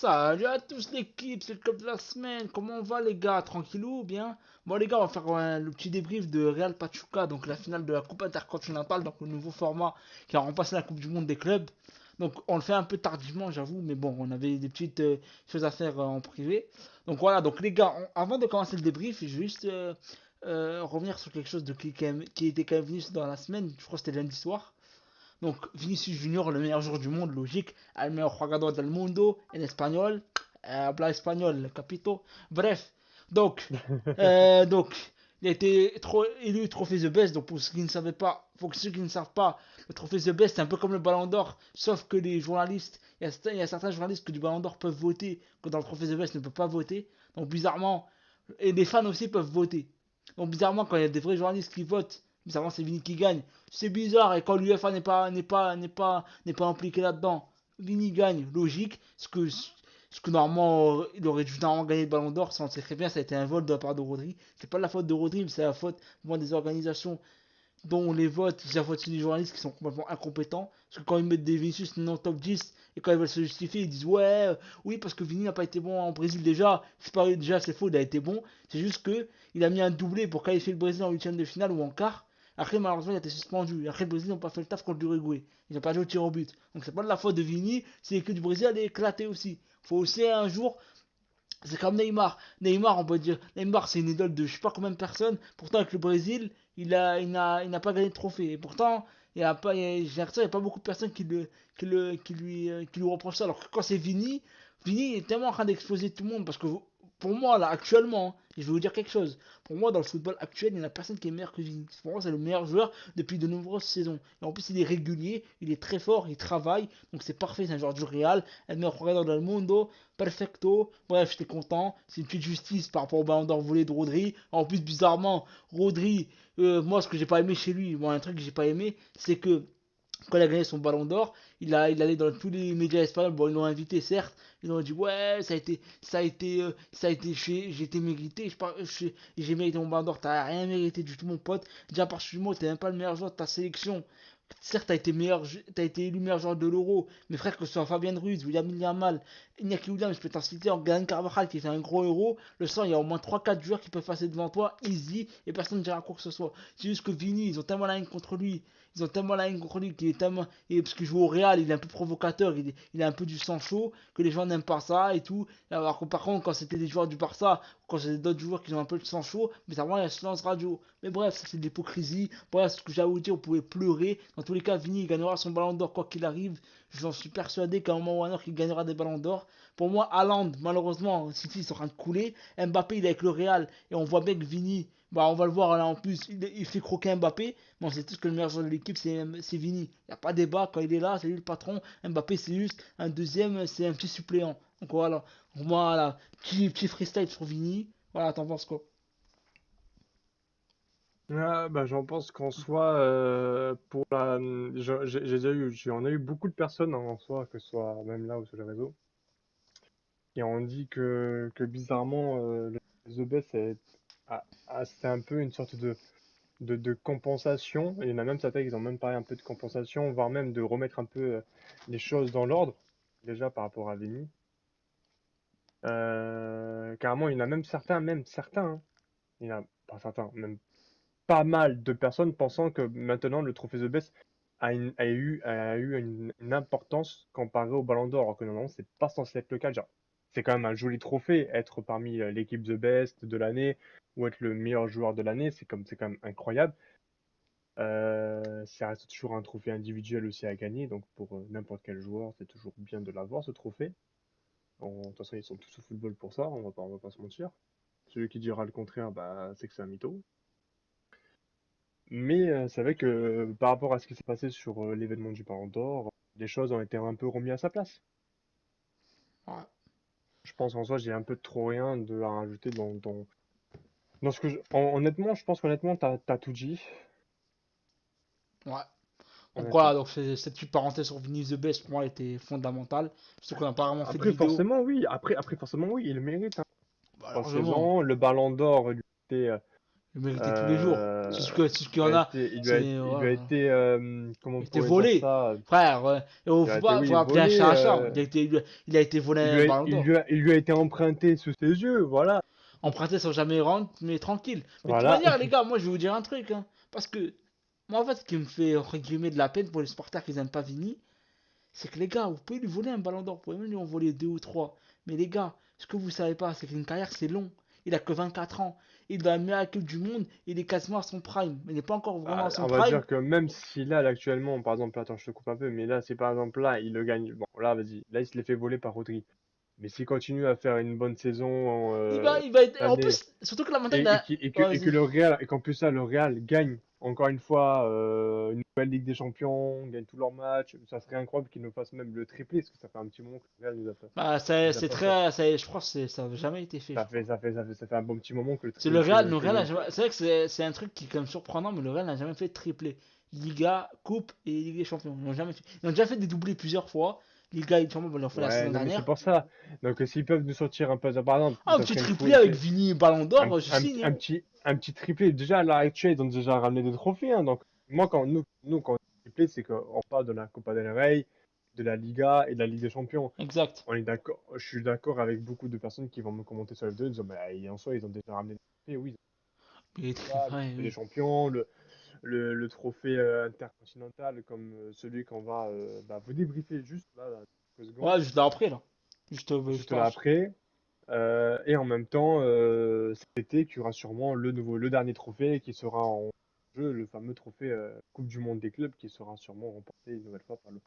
Salut à tous l'équipe, c'est le club de la semaine. Comment on va les gars? Tranquillou ou bien? Bon les gars, on va faire le petit débrief de Real Pachuca, donc la finale de la Coupe Intercontinentale, donc le nouveau format qui a remplacé la Coupe du Monde des clubs. Donc on le fait un peu tardivement, j'avoue, mais bon, on avait des petites choses à faire en privé. Donc voilà, donc les gars, avant de commencer le débrief, je vais juste revenir sur quelque chose qui était quand même venu dans la semaine, je crois que c'était lundi soir. Donc Vinicius Junior, le meilleur joueur du monde, logique. El mejor jugador del mundo, en espagnol. Habla espagnol, capito. Bref, donc, il a été élu trophée The Best. Donc pour ceux qui ne savaient pas, pour ceux qui ne savent pas, le trophée The Best, c'est un peu comme le Ballon d'Or, sauf que les journalistes, il y a certains journalistes que du Ballon d'Or peuvent voter, que dans le trophée The Best ne peut pas voter. Donc bizarrement, et les fans aussi peuvent voter. Donc bizarrement, quand il y a des vrais journalistes qui votent, bizarrement c'est Vini qui gagne. C'est bizarre, et quand l'UEFA n'est pas impliqué là-dedans, Vini gagne, logique. Ce que normalement, il aurait dû normalement gagner le ballon d'or, ça on sait très bien, ça a été un vol de la part de Rodri. C'est pas la faute de Rodri, mais c'est la faute moi, des organisations dont les votes, c'est la faute des journalistes qui sont complètement incompétents. Parce que quand ils mettent des Vinicius non top 10 et quand ils veulent se justifier, ils disent ouais, oui, parce que Vini n'a pas été bon en Brésil déjà. C'est pas déjà, c'est faux, il a été bon. C'est juste que il a mis un doublé pour qualifier le Brésil en huitième de finale ou en quart. Après, malheureusement, il a été suspendu. Après, le Brésil n'a pas fait le taf contre l'Uruguay. Ils n'ont pas joué au tir au but. Donc, c'est pas de la faute de Vini, c'est que du Brésil allait éclater aussi. Faut aussi un jour, c'est comme Neymar. Neymar, on peut dire, Neymar, c'est une idole de je sais pas combien de personnes. Pourtant, avec le Brésil, il n'a pas gagné de trophée. Et pourtant, il y a pas, j'ai l'impression qu'il n'y a pas beaucoup de personnes qui lui reprochent ça. Alors que quand c'est Vini, Vini est tellement en train d'exploser tout le monde. Parce que pour moi, là, actuellement, je vais vous dire quelque chose. Pour moi, dans le football actuel, il n'y en a personne qui est meilleur que Vini. Pour moi, c'est le meilleur joueur depuis de nombreuses saisons. Et en plus, il est régulier, il est très fort, il travaille. Donc c'est parfait, c'est un joueur du Real. El meilleur jugador del mundo. Perfecto. Bref, j'étais content. C'est une petite justice par rapport au ballon d'or volé de Rodri. En plus, bizarrement, Rodri, moi, ce que j'ai pas aimé chez lui, moi, un truc que j'ai pas aimé, c'est que quand il a gagné son ballon d'or, il allait dans tous les médias espagnols. Bon, ils l'ont invité, certes. Ils ont dit, ouais, j'ai été mérité. J'ai mérité mon ballon d'or. T'as rien mérité du tout, mon pote. Déjà, par ce mot, t'es même pas le meilleur joueur de ta sélection. Certes, t'as été élu meilleur joueur de l'Euro, mais frère, que ce soit Fabien Ruiz, William Yamal, Iñaki Williams, je peux t'en citer, Glenn Carvajal qui fait un gros Euro, le sang, il y a au moins trois quatre joueurs qui peuvent passer devant toi, easy, et personne ne dira quoi que ce soit. C'est juste que Vini, ils ont tellement la haine contre lui, qu'il est tellement. Et parce qu'il joue au Real, il est un peu provocateur, il a un peu du sang chaud, que les gens n'aiment pas ça et tout. Alors que par contre, quand c'était des joueurs du Barça, quand c'était d'autres joueurs qui ont un peu de sang chaud, mais ça va, il y a silence radio. Mais bref, ça c'est de l'hypocrisie. Bref, ce que j'ai à vous dire, vous pouvez pleurer. Dans tous les cas, Vini il gagnera son ballon d'or quoi qu'il arrive. J'en suis persuadé qu'à un moment ou à un autre, il gagnera des ballons d'or. Pour moi, Haaland, malheureusement, City est en train de couler. Mbappé, il est avec le Real. Et on voit bien que Vini, bah, on va le voir là en plus, il fait croquer Mbappé. Mais on sait tous que le meilleur joueur de l'équipe, c'est Vini. Il n'y a pas de débat. Quand il est là, c'est lui le patron. Mbappé, c'est juste un deuxième, c'est un petit suppléant. Donc voilà. Voilà. Petit freestyle sur Vini. Voilà, t'en penses quoi? Ah, bah, j'en pense qu'en soi, pour la, j'ai déjà eu, j'en ai eu beaucoup de personnes hein, en soi, que ce soit même là ou sur les réseaux, qui ont dit que bizarrement, le The Best c'est un peu une sorte de compensation. Et il y en a même certains qui ont même parlé un peu de compensation, voire même de remettre un peu les choses dans l'ordre, déjà par rapport à Vini. Carrément, il y en a même certains, hein, il y en a pas certains, même pas mal de personnes pensant que maintenant le trophée The Best a eu une importance comparée au Ballon d'Or, alors que non, c'est pas censé être le cas. Genre, c'est quand même un joli trophée, être parmi l'équipe The Best de l'année ou être le meilleur joueur de l'année, c'est quand même incroyable. Ça reste toujours un trophée individuel aussi à gagner, donc pour n'importe quel joueur, c'est toujours bien de l'avoir ce trophée. De toute façon, ils sont tous au football pour ça, on va pas se mentir. Celui qui dira le contraire, bah, c'est que c'est un mytho. Mais c'est vrai que par rapport à ce qui s'est passé sur l'événement du Ballon d'Or, les choses ont été un peu remises à sa place. Ouais. Je pense en soi, j'ai un peu trop rien à rajouter dans ce que honnêtement, je pense qu'honnêtement, t'as tout dit. Ouais. Donc voilà, Honnêtement. donc cette petite parenthèse sur Vinny the Best pour moi était fondamentale. Surtout qu'on n'a pas vraiment fait de Après, vidéo. forcément, oui. Après, forcément, oui, il le mérite, hein. Bah, 3 largement. saisons, le Ballon d'Or lui était, Il méritait tous les jours. C'est ce qu'il y en a. C'est, Il lui a voilà. été, comment Il on était pourrait dire volé. ça? Frère, ouais. Et Il a été, faut oui, appeler un volé. chat un chat. Il a été volé un ballon d'or. Il lui a été emprunté sous ses yeux, voilà. Emprunté sans jamais rendre, mais tranquille. Mais de toute Voilà. manière, les gars, moi je vais vous dire un truc. Hein. Parce que, moi en fait, ce qui me fait, entre guillemets, de la peine pour les supporters qui n'aiment pas Vini, c'est que les gars, vous pouvez lui voler un ballon d'or. Vous pouvez même lui en voler deux ou trois. Mais les gars, ce que vous savez pas, c'est qu'une carrière c'est long. Il a que 24 ans. Il va à la meilleure équipe du monde. Il est quasiment à son prime. Il n'est pas encore vraiment à son On va prime. dire que même si là, actuellement, par exemple, attends, je te coupe un peu, mais là, c'est par exemple là, il le gagne. Bon, là, vas-y. Là, il se l'est fait voler par Rodri. Mais s'il continue à faire une bonne saison Il va être. cette En année, plus, surtout que l'avantage de la. Ouais, et que vas-y. le Real, et qu'en plus là, le Real gagne encore une fois une nouvelle Ligue des Champions, gagne tous leurs matchs, ça serait incroyable qu'ils nous fassent même le triplé, parce que ça fait un petit moment que le Real Bah, nous a c'est pas fait. très. Je crois que ça n'a jamais été fait, je crois. Ça fait un bon petit moment que C'est le Real, le que Real le. c'est vrai que c'est un truc qui est quand même surprenant, mais le Real n'a jamais fait de triplé. Liga, Coupe et Ligue des Champions. Ils n'ont jamais fait. Ils ont déjà fait des doublés plusieurs fois. Liga et Champions, ils l'ont fait la Ouais, saison non mais c'est dernière. pour ça. Donc s'ils peuvent nous sortir un peu, par exemple, Ah, un ça petit serait une triplé fou, avec Vini et Ballon un, d'Or, je signe. Hein. un petit triplé. Déjà, à l'heure actuelle, ils ont déjà ramené des trophées. Hein. Donc, moi, quand on dit triplé, c'est qu'on parle de la Copa del Rey, de la Liga et de la Ligue des Champions. Exact. On est d'accord. Je suis d'accord avec beaucoup de personnes qui vont me commenter sur F2 en disant, mais en soi, ils ont déjà ramené des trophées. Oui, Et ça, le ouais, trophée des oui. champions, le trophée intercontinental, comme celui qu'on va vous débriefer juste là, dans quelques secondes, Ouais, juste là après, là. juste Juste là là. après. Et en même temps, cet été, qu'il y aura sûrement le dernier trophée qui sera en jeu, le fameux trophée Coupe du Monde des clubs qui sera sûrement remporté une nouvelle fois par le.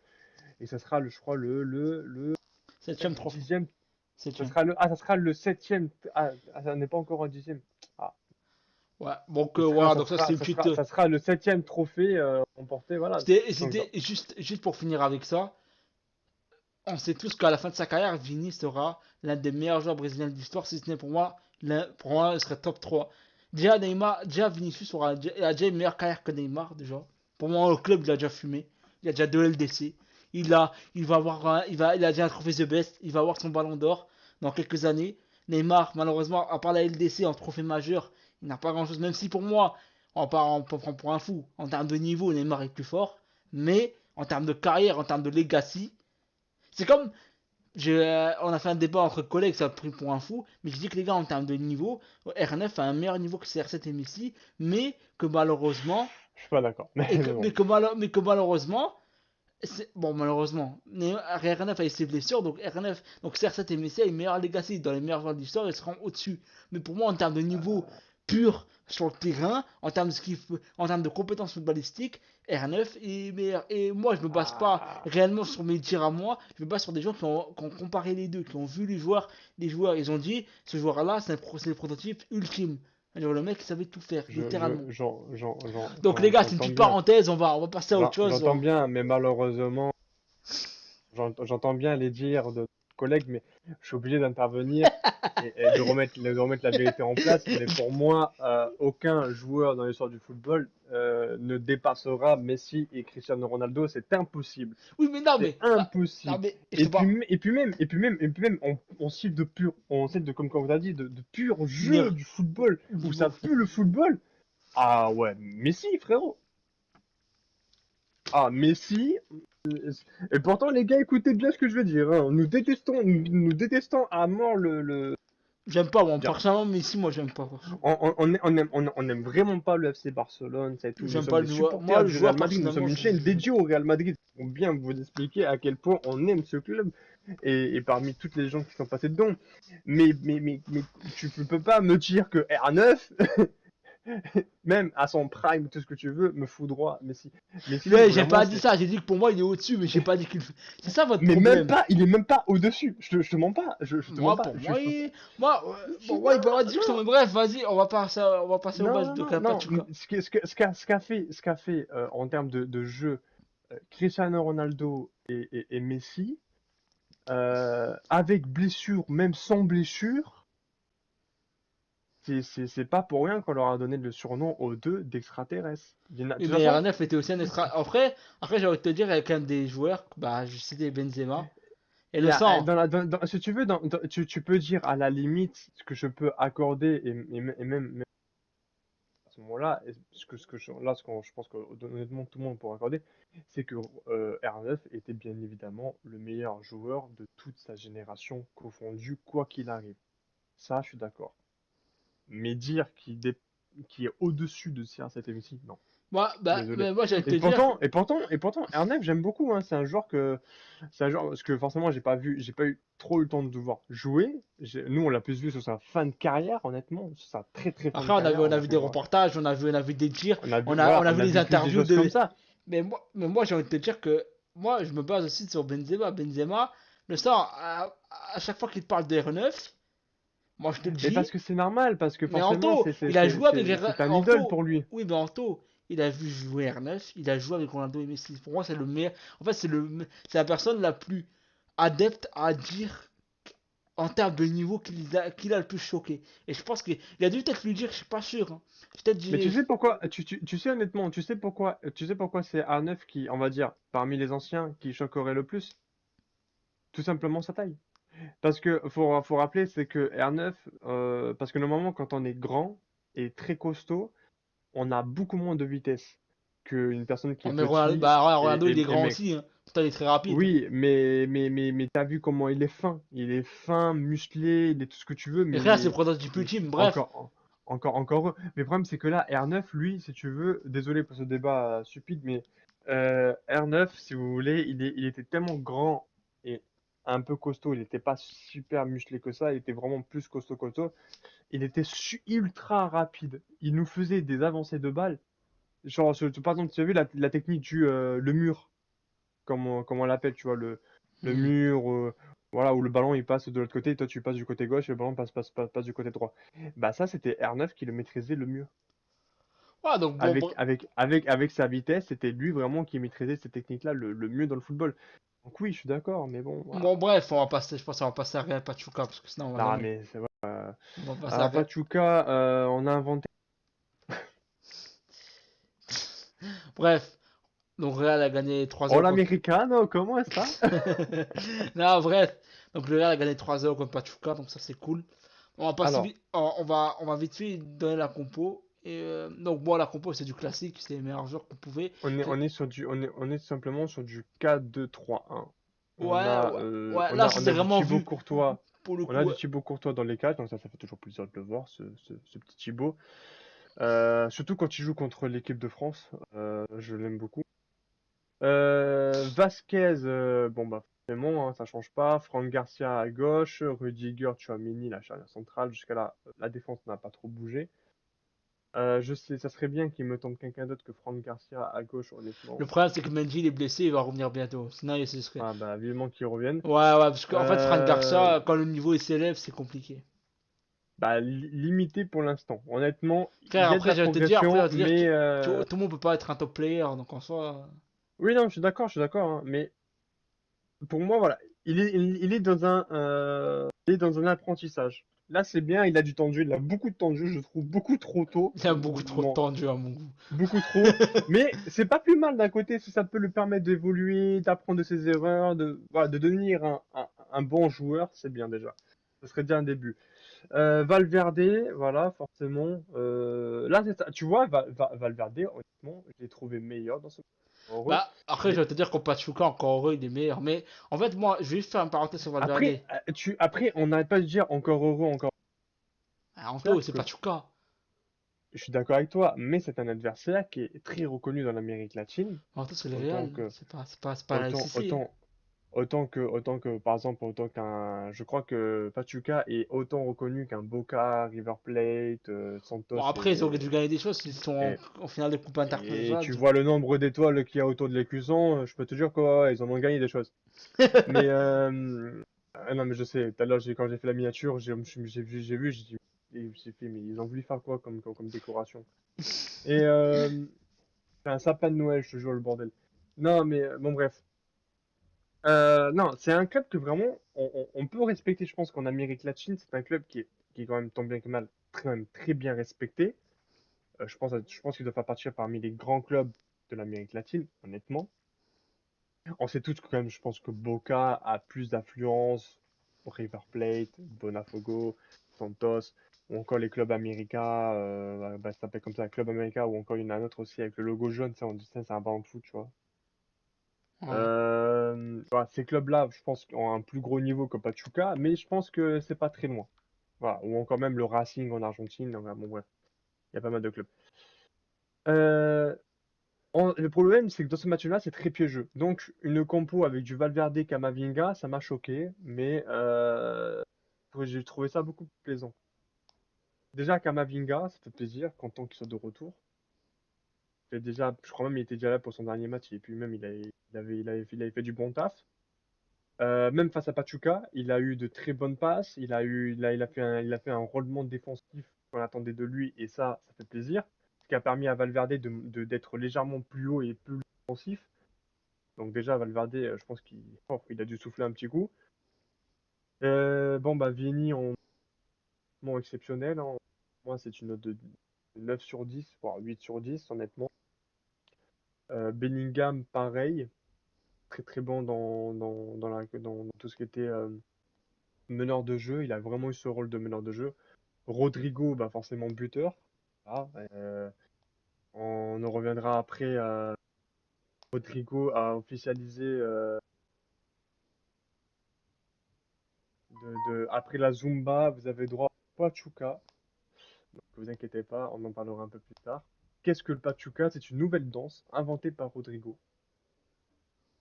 Et ça sera, je crois, le Septième trophée. dixième. Septième. Ça sera le septième. Ça n'est pas encore un dixième. Ah, Ouais, donc voilà, donc ça c'est une petite. ça sera le septième trophée remporté, voilà. Donc, C'était juste pour finir avec ça. On sait tous qu'à la fin de sa carrière, Vini sera l'un des meilleurs joueurs brésiliens de l'histoire, si ce n'est pour moi, il serait top 3. Déjà, Neymar, déjà Vinicius il a déjà une meilleure carrière que Neymar, déjà. Pour moi, au club, il a déjà fumé. Il a déjà deux LDC. Il va avoir, il a déjà un trophée The Best. Il va avoir son ballon d'or dans quelques années. Neymar, malheureusement, à part la LDC en trophée majeur, il n'a pas grand chose. Même si pour moi, on peut prendre pour un fou. En termes de niveau, Neymar est plus fort. Mais en termes de carrière, en termes de legacy, c'est comme on a fait un débat entre collègues, ça a pris pour un fou, mais je dis que les gars, en termes de niveau, RNF a un meilleur niveau que CR7 et Messi, mais que malheureusement, je suis pas d'accord. Mais bon. mais que malheureusement, bon, malheureusement, RNF a eu ses blessures, donc RNF, donc CR7 et Messi a une meilleure legacy dans les meilleurs joueurs de l'histoire, ils seront au-dessus. Mais pour moi, en termes de niveau pur sur le terrain, en termes de compétences footballistiques, R9 est meilleur. Et moi, je me base pas Ah, réellement sur mes tirs à moi, je me base sur des gens qui ont comparé les deux, qui ont vu les joueurs, ils ont dit, ce joueur-là, c'est le prototype ultime. Alors, le mec, il savait tout faire, littéralement. Donc les gars, c'est une j'entends petite bien. parenthèse, on va passer à autre chose. J'entends bien, mais malheureusement, j'entends bien les dires de collègues, mais je suis obligé d'intervenir et de remettre la vérité en place. Mais pour moi, aucun joueur dans l'histoire du football ne dépassera Messi et Cristiano Ronaldo. C'est impossible. Oui, mais non, C'est non, impossible. mais, je te parle. Et puis même, on cite on cite comme on vous a dit, de pur jeu du football, où ça pue le football. Ah ouais, Messi, frérot. Ah, Messi. Et pourtant, les gars, écoutez bien ce que je veux dire. Hein. Nous détestons à mort J'aime pas, moi, dire, personnellement, mais si, moi, j'aime pas. on aime vraiment pas le FC Barcelone, c'est tout. Nous J'aime sommes pas des le joueur. Moi, supporters le du joueur, Real Madrid. Nous sommes personnellement, une chaîne dédiée au Real Madrid. Pour bien vous expliquer à quel point on aime ce club et parmi toutes les gens qui sont passés dedans. Mais tu peux pas me dire que R9, même à son prime, tout ce que tu veux, me foudroie. Mais si, Ouais, j'ai vraiment, pas dit c'est. ça, j'ai dit que pour moi, il est au-dessus, mais j'ai pas dit qu'il. C'est ça votre problème. Il est même pas au-dessus. Je te mens pas. Je te mens Moi, pas. pour moi, Non, bon, moi, il peut avoir discussion, mais bref, vas-y, on va passer au match de non. Pachuca. Ce qu'a fait en termes de jeu Cristiano Ronaldo et Messi, avec blessure, même sans blessure, c'est pas pour rien qu'on leur a donné le surnom aux deux d'extraterrestres. De Oui, toute mais façon, RNF était aussi un extra. Après j'ai envie de te dire, il y a quand même des joueurs, bah, je citais Benzema, et le sang. si tu veux, tu peux dire à la limite ce que je peux accorder et même ce moment-là, là, je pense que honnêtement tout le monde pourra accorder, c'est que R9 était bien évidemment le meilleur joueur de toute sa génération confondue, quoi qu'il arrive. Ça, je suis d'accord. Mais dire qu'il est au-dessus de CR7 non. Désolé. Moi j'ai envie de te dire, Et pourtant, R9, j'aime beaucoup, hein. C'est un joueur, parce que forcément, j'ai pas eu trop eu le temps de le voir jouer. Nous, on l'a plus vu sur sa fin de carrière, honnêtement, sur sa très très fin de après carrière. on a vu des reportages, on a vu des dires, Voilà, on a on vu a des vu plus des interviews choses comme de. ça. Mais moi j'ai envie de te dire que moi je me base aussi sur Benzema. Benzema, le sort, à chaque fois qu'il parle de R9, moi je te le Mais dis, parce que c'est normal, parce que mais forcément, Anto, il a joué avec c'est un idole Anto, pour lui. oui, mais Anto, il a vu jouer R9, il a joué avec Ronaldo et Messi. Pour moi, c'est le meilleur. En fait, c'est la personne la plus adepte à dire en termes de niveau qu'il a le plus choqué. Et je pense qu'il a dû peut-être lui dire, je suis pas sûr, hein. Peut-être Mais tu dit, sais pourquoi, tu sais honnêtement, tu sais pourquoi c'est R9 qui, on va dire, parmi les anciens, qui choquerait le plus? Tout simplement sa taille. Parce que faut rappeler, c'est que R9, parce que normalement, quand on est grand et très costaud, on a beaucoup moins de vitesse qu'une personne qui oh, est mais Ronaldo, petit Ronaldo, il est et grand mec. aussi, hein. Pourtant, il est très rapide. Oui, mais t'as vu comment il est fin. Il est fin, musclé, il est tout ce que tu veux, Et mais rien, c'est le prototype ultime. Bref, encore, encore heureux. Mais le problème, c'est que là, R9, lui, si tu veux, désolé pour ce débat stupide, mais R9, si vous voulez, il était tellement grand et un peu costaud. Il n'était pas super musclé que ça, il était vraiment plus costaud. Il était ultra rapide. Il nous faisait des avancées de balles. Genre, par exemple, tu as vu la technique le mur, comme on l'appelle, tu vois, le hmm. mur, voilà, où le ballon il passe de l'autre côté, et toi tu passes du côté gauche et le ballon passe du côté droit. Bah ça, c'était R9 qui le maîtrisait le mieux. Ouais, donc bon, Avec sa vitesse, c'était lui vraiment qui maîtrisait cette technique-là le mieux dans le football. Donc oui, je suis d'accord, mais bon, voilà. bon, bref, on va passer, je pense qu'on va passer à Real Pachuca, parce que sinon, on va Non, jamais. mais c'est vrai. On va passer à À Real. Pachuca, on a inventé. Bref, donc Real a gagné Oh 3-0 contre. l'americano, comment est-ce ça? Non, bref. Donc le Real a gagné 3-0 contre Pachuca, donc ça c'est cool. On va passer Alors, on va vite fait donner la compo. Et donc bon, la compo c'est du classique, c'est les meilleurs joueurs qu'on pouvait. on est simplement sur du 4-2-3-1. Ouais, ouais, ouais, là ça On s'est a du vraiment Thibaut vu Courtois. pour le On a coup. du Thibaut Courtois dans les cages, donc ça fait toujours plaisir de le voir, ce petit Thibaut. Surtout quand il joue contre l'équipe de France, je l'aime beaucoup. Vasquez, bon bah forcément, hein, ça change pas. Franck Garcia à gauche, Rudiger, Tchouaméni, la charnière centrale. Jusqu'à là, la défense n'a pas trop bougé. Je sais, ça serait bien qu'il me tente quelqu'un d'autre que Franck Garcia à gauche, Le honnêtement. problème c'est que Mendy il est blessé, il va revenir bientôt. Sinon il se serait. Ah bah vivement qu'il revienne. Ouais, ouais, parce qu'en fait, Frank Euh, Garcia, quand le niveau il s'élève, c'est compliqué. Bah, limité pour l'instant. Honnêtement, il Frère, y a de la après, je progression, vais te dire, mais tout le monde peut pas être un top player, donc en soi. oui, non, je suis d'accord, hein, mais pour moi, voilà, il est dans il est dans un apprentissage. Là, c'est bien, il a du temps de jeu, il a beaucoup de temps de jeu, je trouve beaucoup trop tôt, Il y a beaucoup trop de bon, tendu à mon goût. beaucoup trop, mais c'est pas plus mal d'un côté, si ça peut lui permettre d'évoluer, d'apprendre de ses erreurs, voilà, de devenir un bon joueur, c'est bien déjà. Ce serait déjà un début. Valverde, voilà, forcément. Là, tu vois, Valverde, honnêtement, je l'ai trouvé meilleur dans ce heureux. Bah, après, Il je est- vais te dire qu'au Pachuca, encore heureux, il est meilleur. Mais en fait, moi, je vais juste faire une parenthèse sur Valverde. Après, on n'arrête pas de dire encore heureux, encore. Ah, Anto, Certes c'est que Pachuca. je suis d'accord avec toi, mais c'est un adversaire qui est très reconnu dans l'Amérique latine, Anto, c'est le autant Real. que, C'est pas la autant, LCC. autant, par exemple, je crois que Pachuca est autant reconnu qu'un Boca, River Plate, Bon, Santos après, ils ont dû gagner des choses. Ils sont et, en finale de Coupe Et Intercontinentale. tu vois le nombre d'étoiles qu'il y a autour de l'écusson, je peux te dire quoi, ils en ont gagné des choses. Mais non, mais je sais, tout à l'heure quand j'ai fait la miniature, j'ai vu, j'ai fait, mais ils ont voulu faire quoi comme décoration? Et c'est un sapin de Noël, je te jure le bordel. Non, mais bon bref. Non, c'est un club que vraiment on peut respecter, je pense qu'en Amérique latine, c'est un club qui est quand même tant bien que mal quand même très bien respecté. Je pense qu'il doit faire partir parmi les grands clubs de l'Amérique latine, honnêtement. On sait tous que quand même, je pense que Boca a plus d'influence, River Plate, Botafogo, Santos. ou encore les clubs America, ça s'appelle comme ça, Club America, ou encore il y en a un autre aussi avec le logo jaune, ça on dit ça c'est un ballon de foot, tu vois. Ouais. Voilà, ces clubs-là, je pense, ont un plus gros niveau que Pachuca, mais je pense que c'est pas très loin. Voilà, ou encore même le Racing en Argentine, donc, bon bref, il y a pas mal de clubs. Euh, le problème, c'est que dans ce match-là, c'est très piégeux. Donc, une compo avec du Valverde, Camavinga, ça m'a choqué, mais j'ai trouvé ça beaucoup plus plaisant. Déjà, Camavinga, ça fait plaisir, content qu'il soit de retour. Déjà, je crois même qu'il était déjà là pour son dernier match, et puis même, il avait fait du bon taf. Même face à Pachuca, il a eu de très bonnes passes, il a fait un rendement défensif qu'on attendait de lui, et ça fait plaisir. Ce qui a permis à Valverde d'être légèrement plus haut et plus offensif. Donc déjà, Valverde, je pense qu'il a dû souffler un petit coup. Bon, bah, Vieni, exceptionnel, hein. Moi, c'est une note de 9 sur 10, voire 8 sur 10, honnêtement. Bellingham, pareil, très très bon dans tout ce qui était meneur de jeu. Il a vraiment eu ce rôle de meneur de jeu. Rodrigo, bah, forcément buteur. Voilà, on en reviendra après. Rodrigo a officialisé après la Zumba, vous avez droit au Pachuca. Donc, ne vous inquiétez pas, on en parlera un peu plus tard. Qu'est-ce que le Pachuca? C'est une nouvelle danse inventée par Rodrigo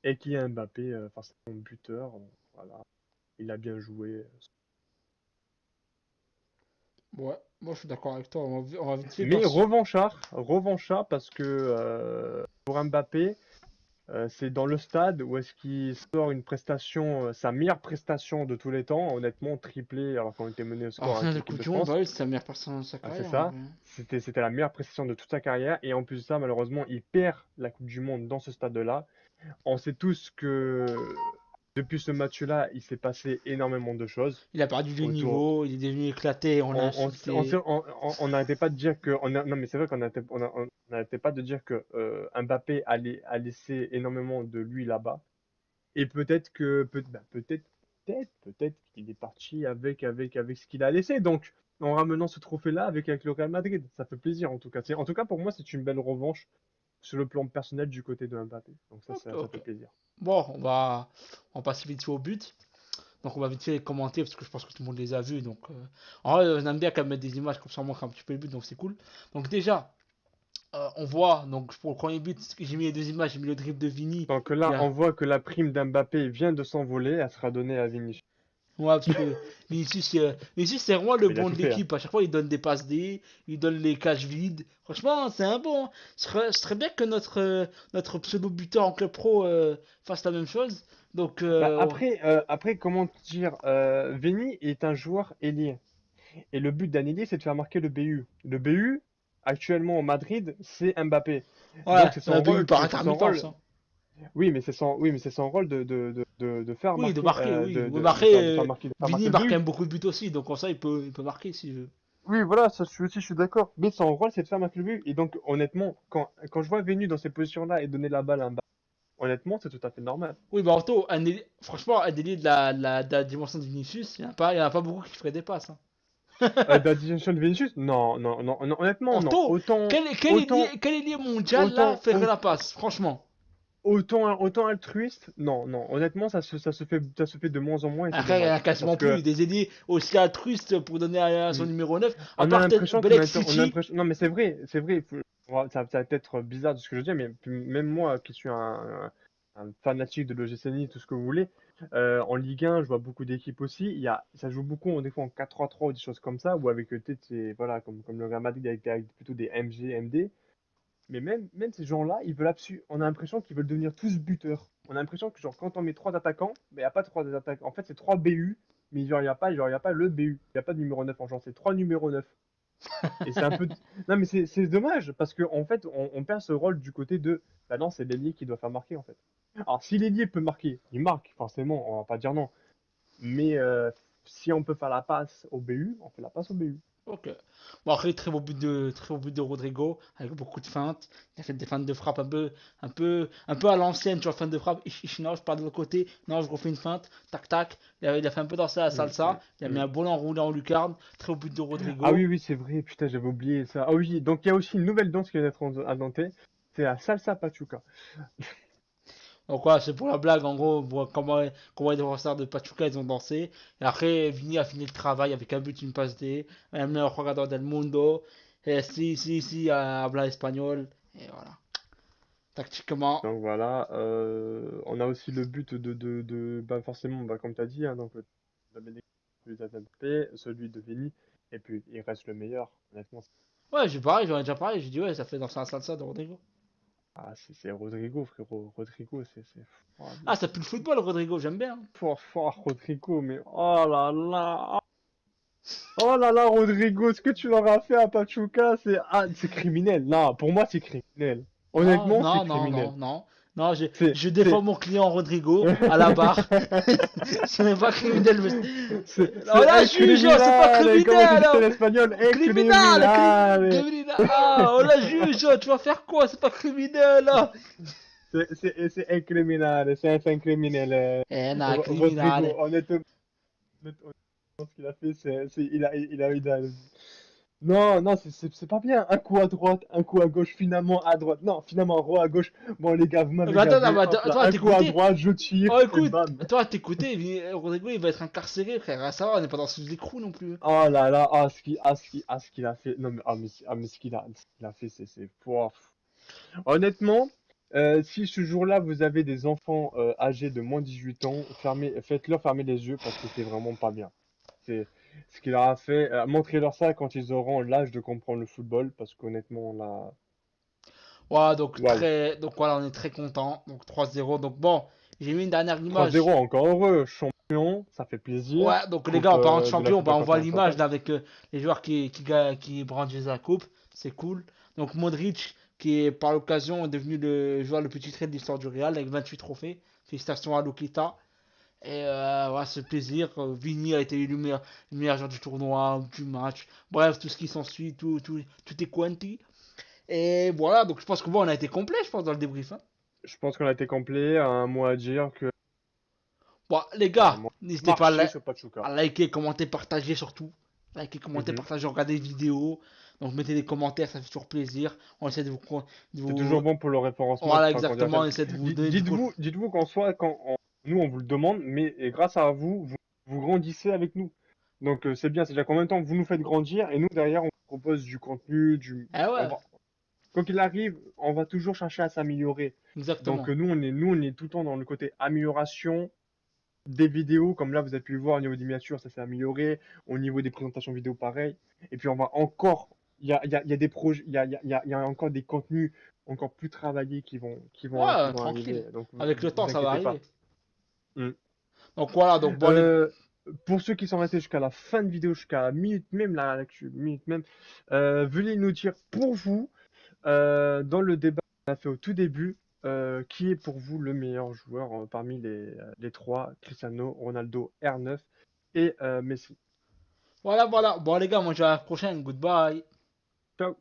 et qui est Mbappé, forcément buteur. Voilà, il a bien joué. Ouais, moi je suis d'accord avec toi. On va vite fait Mais parce revanchard parce que pour Mbappé, c'est dans le stade où est-ce qu'il sort une prestation, sa meilleure prestation de tous les temps, honnêtement, triplé alors qu'on était mené au en score avec finale de l'équipe Coupe de du Monde, bah France. oui, c'est la meilleure personne de sa Ah, c'est carrière en ça. vrai. C'était la meilleure prestation de toute sa carrière. Et en plus de ça, malheureusement, il perd la Coupe du Monde dans ce stade-là. On sait tous que depuis ce match-là, il s'est passé énormément de choses Il a perdu du autour. niveau, il est devenu éclaté, on l'a insulté. On n'arrêtait pas de dire que. Non, mais c'est vrai qu'on n'arrêtait pas de dire que Mbappé a laissé énormément de lui là-bas. Et peut-être que. Peut-être qu'il est parti avec ce qu'il a laissé. Donc, en ramenant ce trophée-là avec le Real Madrid, ça fait plaisir en tout cas. En tout cas, pour moi, c'est une belle revanche sur le plan personnel du côté de Mbappé. Donc, ça, Ok, ça fait ok. plaisir. Bon, on passe vite fait au but. Donc on va vite fait les commenter parce que je pense que tout le monde les a vus. Donc en vrai, on aime bien quand même mettre des images comme ça on montre un petit peu le but, donc c'est cool. Donc déjà, on voit donc pour le premier but, j'ai mis les deux images, j'ai mis le dribble de Vini Donc qui là, a. on voit que la prime d'Mbappé vient de s'envoler. Elle sera donnée à Vinicius. Ouais, parce que Vinicius c'est vraiment le Mais il a bon tout de fait, hein. l'équipe. À chaque fois, il donne des passes D, il donne les cages vides. Franchement, c'est un bon, hein. Ce serait bien que notre pseudo-buteur en club pro fasse la même chose. Donc, Bah, après, comment dire, Vini est un joueur ailier. Et le but d'un ailier, c'est de faire marquer le BU. Le BU, actuellement au Madrid, c'est Mbappé. ouais, Donc c'est un son but rôle, par c'est son intermittence, rôle. hein. Oui, mais c'est son rôle de faire Oui, de marquer, marquer, oui. Mais de marquer, faire Vini marquer le marque quand BU. même beaucoup de buts aussi, donc en ça, il peut marquer s'il veut. Oui, voilà, ça, je suis d'accord. Mais son rôle, c'est de faire marquer le BU. Et donc, honnêtement, quand je vois Venu dans ces positions-là et donner la balle à Mbappé, honnêtement, c'est tout à fait normal. Oui, bah, Anto, franchement, un délit de la dimension de Vinicius, il y en a pas beaucoup qui feraient des passes, hein. D'addition de Vinicius? Non, non, non, non, honnêtement, non. Anto, Autant, quel autant, ailier, quel ailier mondial là autant, ferait la passe, franchement? autant altruiste, non, non. Honnêtement, ça se fait de moins en moins et c'est Après, il y en a dommage. Parce quasiment que plus. Des ailiers aussi altruistes pour donner à son hmm, numéro 9. À on a part peut-être l'impression Belek City. non, mais c'est vrai. Ça va peut-être bizarre de ce que je dis, mais même moi, qui suis un fanatique de l'OGC Nice, tout ce que vous voulez, en Ligue 1, je vois beaucoup d'équipes aussi. Ça joue beaucoup, des fois en 4-3-3 ou des choses comme ça, ou avec peut-être, voilà, comme le Real Madrid avec plutôt des MG, MD. Mais même ces gens-là, ils veulent on a l'impression qu'ils veulent devenir tous buteurs. On a l'impression que genre quand on met trois attaquants, mais il n'y a pas trois attaquants. En fait, c'est trois BU, mais genre, il y a pas le BU. Il n'y a pas de numéro 9 en genre, c'est trois numéros 9. Et c'est un peu. Non, mais c'est dommage, parce qu'en fait, on perd ce rôle du côté de. Bah non, c'est l'ailier qui doit faire marquer, en fait. Alors, si l'ailier peut marquer, il marque, forcément, on va pas dire non. Mais si on peut faire la passe au BU, on fait la passe au BU. Ok. Bon, après, très beau but de Rodrigo, avec beaucoup de feintes. Il a fait des feintes de frappe un peu à l'ancienne, tu vois, feinte de frappe. Non, je pars de l'autre côté. Non, je refais une feinte. Tac, tac. Il a fait un peu danser la Mm, mm, salsa. Il a mis mm. un bon enroulé en lucarne. Très beau but de Ah oui, Rodrigo. oui, c'est vrai, putain, j'avais oublié ça. Ah oui, donc il y a aussi une nouvelle danse qui vient d'être inventée, c'est la salsa pachuca. Donc, voilà, c'est pour la blague. En gros, comment les défenseurs de Pachuca, ils ont dansé. Et après, Vini a fini le travail avec un but, une passe D. El meilleur jugador del mundo. Et si, habla espagnol. Et voilà. Tactiquement. Donc voilà, on a aussi le but bah forcément, bah, comme tu as dit, hein, donc la Belgique, celui d'Mbappé, celui de Vini, et puis il reste le meilleur, honnêtement. Ouais, j'ai pareil, j'en ai déjà parlé. J'ai dit, ouais, ça fait danser la salsa de Rodrigo. C'est Rodrigo, frérot. Rodrigo, oh, Ah, ça pue le football, Rodrigo, j'aime bien. fort, fort, Rodrigo, mais oh là là, Rodrigo, ce que tu leur as fait à Pachuca, c'est criminel. Non, pour moi, c'est criminel. Non, Honnêtement, c'est non, non, criminel. non, non. Non, C'est, je c'est, défends mon client Rodrigo à la barre. Ce n'est pas criminel, mais... Oh c'est là, juge, oh, c'est pas criminal. Comment tu criminel, dis ça oh. en espagnol? Eh, Criminal, criminal. criminal. Ah, oh là, juge, oh, tu vas faire quoi? C'est pas criminel, oh. C'est un criminel. C'est un criminel. Non, Rodrigo, criminal. honnêtement, ce qu'il a fait, il a. Non, non, c'est pas bien. Un coup à droite, un coup à gauche, finalement à droite. Non, finalement un roi à gauche. Bon, les gars, vous m'avez Mais attends, non, gavé. mais Hop là, toi, un coup à t'écouter. droite, je tire, Oh, et écoute, bam. toi, t'écouter, Rodrigo, il va être incarcéré, frère. À savoir, on n'est pas dans sous écrou non plus. Oh là là, ce qu'il a fait. Non, mais, mais ce qu'il a fait, pouah. Honnêtement, si ce jour-là, vous avez des enfants âgés de moins de 18 ans, faites-leur fermer les yeux parce que c'est vraiment pas bien. C'est ce qu'il leur a fait. Montrez-leur ça quand ils auront l'âge de comprendre le football parce qu'honnêtement, là, Voilà, waouh. donc voilà, on est très content. Donc 3-0. Donc bon, j'ai mis une dernière 3-0, image. encore heureux. Champion, ça fait plaisir. Ouais, donc les gars, Coupe en parlant de de la champion, bah, FIFA on voit l'image Continentale. là avec les joueurs qui brandissent la coupe. C'est cool. Donc Modric, qui est par l'occasion est devenu le joueur le plus titré de l'histoire du Real avec 28 trophées. Félicitations à Lukita. Et voilà, c'est plaisir. Vini a été élu le meilleur joueur du tournoi, du match. Bref, tout ce qui s'ensuit, tout est quanti. Et voilà, donc je pense que bon, on a été complet, je pense, dans le débrief, hein. Je pense qu'on a été complet. Un mot à dire que Bon, les bah, gars, n'hésitez pas marcher sur Pachuca. à liker, commenter, partager surtout. Liker, commenter, Mhm. partager, regarder les vidéos. Donc mettez des commentaires, ça fait toujours plaisir. On essaie de C'est vous... toujours bon pour le référencement et Voilà, pour la exactement, on candidature. essaie de vous donner du coup. Dites-vous qu'en soi, nous on vous le demande, mais et grâce à vous, vous grandissez avec nous. Donc c'est bien, c'est-à-dire qu'en même temps vous nous faites grandir et nous derrière on vous propose du contenu, Eh on ouais, va, quoi qu'il arrive, on va toujours chercher à s'améliorer. Donc exactement. nous on est tout le temps dans le côté amélioration des vidéos, comme là vous avez pu le voir au niveau des miniatures, ça s'est amélioré, au niveau des présentations vidéo pareil. Et puis on va encore, il y a des projets, il y a encore des contenus encore plus travaillés qui Ouais, vont tranquille. arriver. Donc Avec le temps, vous ça va inquiétez arriver. pas. Mm. Donc voilà, donc bon, Euh, pour ceux qui sont restés jusqu'à la fin de vidéo, jusqu'à la minute même, minute même, veuillez nous dire pour vous, dans le débat qu'on a fait au tout début, qui est pour vous le meilleur joueur parmi les trois, Cristiano Ronaldo, R9 et Messi. voilà. Bon les gars, moi je dis à la prochaine. Goodbye. Ciao.